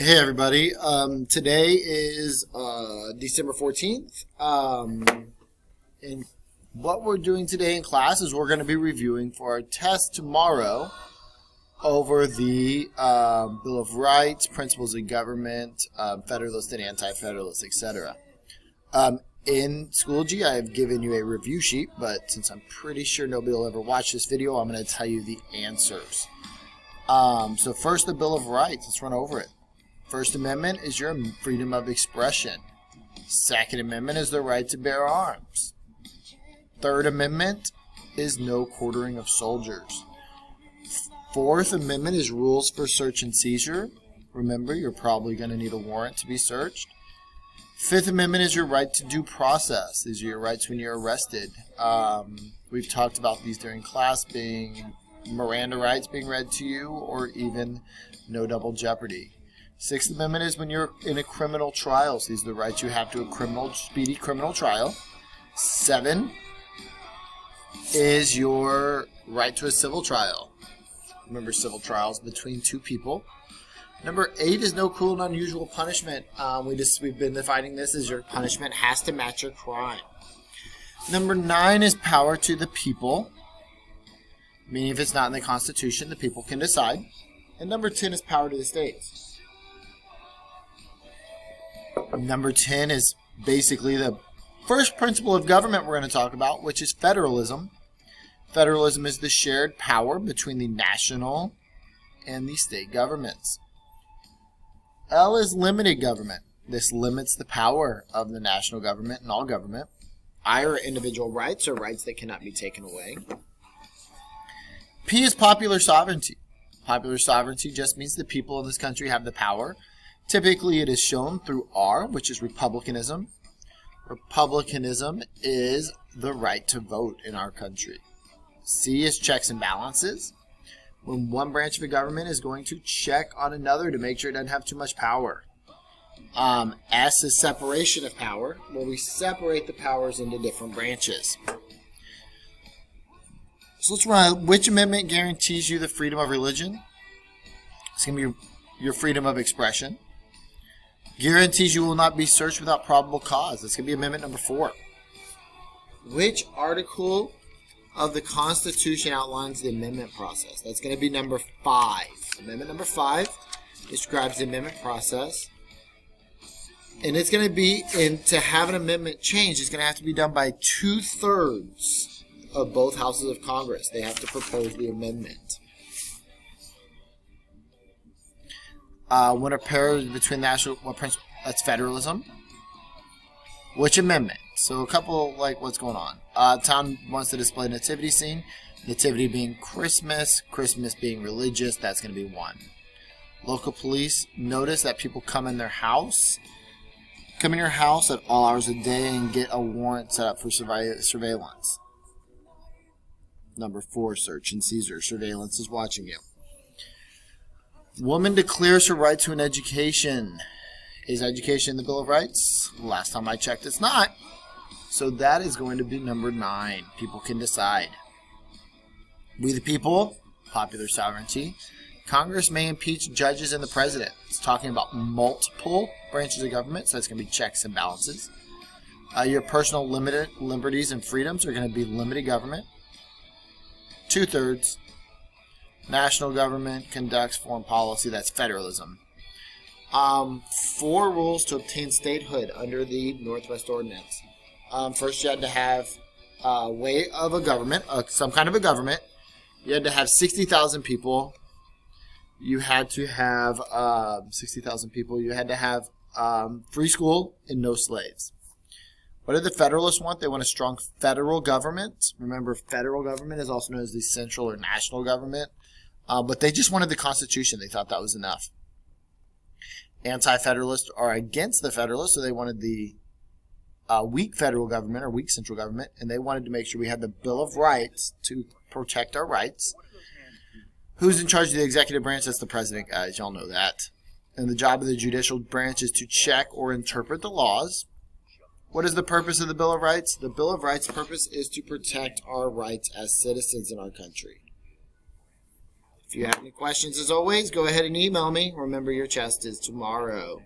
Hey everybody, today is December 14th, and what we're doing today in class is we're going to be reviewing for our test tomorrow over the Bill of Rights, Principles of Government, Federalist and Anti-Federalist, etc. In Schoology, I have given you a review sheet, but since I'm pretty sure nobody will ever watch this video, I'm going to tell you the answers. So first, the Bill of Rights. Let's run over it. First Amendment is your freedom of expression. Second Amendment is the right to bear arms. Third Amendment is no quartering of soldiers. Fourth Amendment is rules for search and seizure. Remember, you're probably going to need a warrant to be searched. Fifth Amendment is your right to due process. These are your rights when you're arrested. We've talked about these during class, being Miranda rights being read to you, or even no double jeopardy. Sixth Amendment is when you're in a criminal trial. So these are the rights you have to a speedy criminal trial. 7 is your right to a civil trial. Remember, civil trials between two people. Number 8 is no cruel and unusual punishment. We've been defining this as your punishment has to match your crime. Number 9 is power to the people, meaning if it's not in the Constitution, the people can decide. And number 10 is power to the states. Number 10 is basically the first principle of government we're going to talk about, which is federalism. Federalism is the shared power between the national and the state governments. L is limited government. This limits the power of the national government and all government. I are individual rights, or rights that cannot be taken away. P is popular sovereignty. Popular sovereignty just means the people in this country have the power. Typically, it is shown through R, which is republicanism. Republicanism is the right to vote in our country. C is checks and balances. When one branch of the government is going to check on another to make sure it doesn't have too much power. S is separation of power, where we separate the powers into different branches. So let's run. Which amendment guarantees you the freedom of religion? It's going to be your freedom of expression. Guarantees you will not be searched without probable cause. That's going to be amendment number 4. Which article of the Constitution outlines the amendment process? That's going to be number 5. Amendment number 5 describes the amendment process. And it's going to be, to have an amendment changed, it's going to have to be done by 2/3 of both houses of Congress. They have to propose the amendment. When a pair between national, that's federalism. Which amendment? So a couple, like what's going on. Town wants to display nativity scene. Nativity being Christmas. Christmas being religious. That's going to be 1. Local police notice that people come in their house. Come in your house at all hours of the day and get a warrant set up for surveillance. Number 4, search and seizure. Surveillance is watching you. Woman declares her right to an education. Is education in the Bill of Rights? Last time I checked, it's not. So that is going to be number 9. People can decide. We the people, popular sovereignty. Congress may impeach judges and the president. It's talking about multiple branches of government, so that's going to be checks and balances. Your personal liberties and freedoms are going to be limited government. 2/3. National government conducts foreign policy. That's federalism. 4 rules to obtain statehood under the Northwest Ordinance. First, you had to have a way of a government, some kind of a government. You had to have 60,000 people. You had to have 60,000 people. You had to have free school and no slaves. What did the Federalists want? They want a strong federal government. Remember, federal government is also known as the central or national government. But they just wanted the Constitution. They thought that was enough. Anti-Federalists are against the Federalists, so they wanted the weak federal government or weak central government, and they wanted to make sure we had the Bill of Rights to protect our rights. Who's in charge of the executive branch? That's the president, guys. Y'all know that. And the job of the judicial branch is to check or interpret the laws. What is the purpose of the Bill of Rights? The Bill of Rights' purpose is to protect our rights as citizens in our country. If you have any questions, as always, go ahead and email me. Remember, your test is tomorrow.